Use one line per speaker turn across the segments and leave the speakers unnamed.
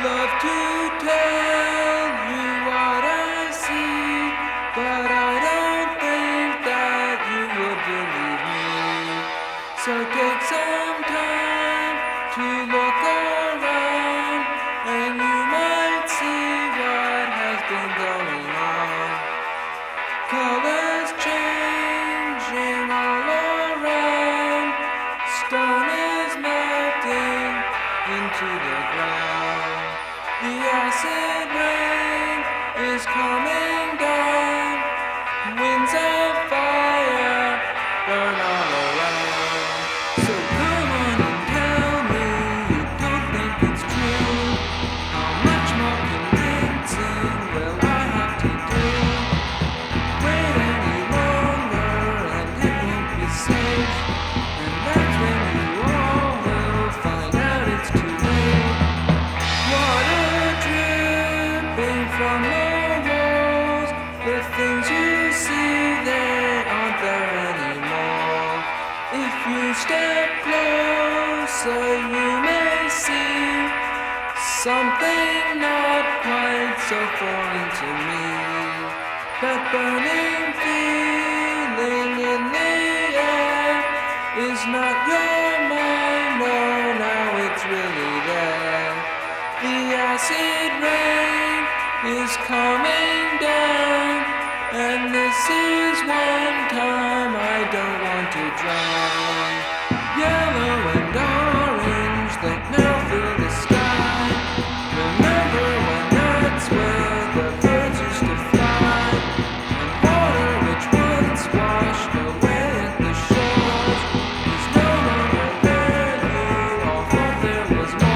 love to tell you what I see, but I don't think that you will believe me. So take some time to look around, and you might see what has been going on. Colors changing all around, stone is melting into the ground. The acid rain is coming down, winds of fire burn all around. So come on and tell me you don't think it's true. How much more convincing will I have to do? Wait any longer and it won't be safe, and that's when you all will find out it's too late. Water dripping from the walls, the things you see, they aren't there anymore. If you step closer you may see something not quite so foreign to me. That burning feeling in the air is not your mind, no, now it's really there. The acid rain is coming down, and this is one time I don't want to drown. Yellow and orange that now fill the sky. Remember when that's where the birds used to fly, and water which once washed away at the shores is no longer there. You all thought there was more.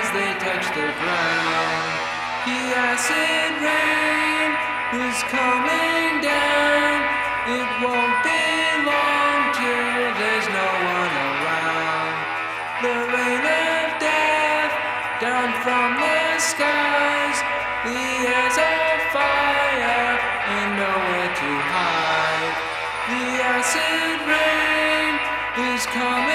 They touch the ground. The acid rain is coming down. It won't be long till there's no one around. The rain of death down from the skies. The air's on fire and nowhere to hide. The acid rain is coming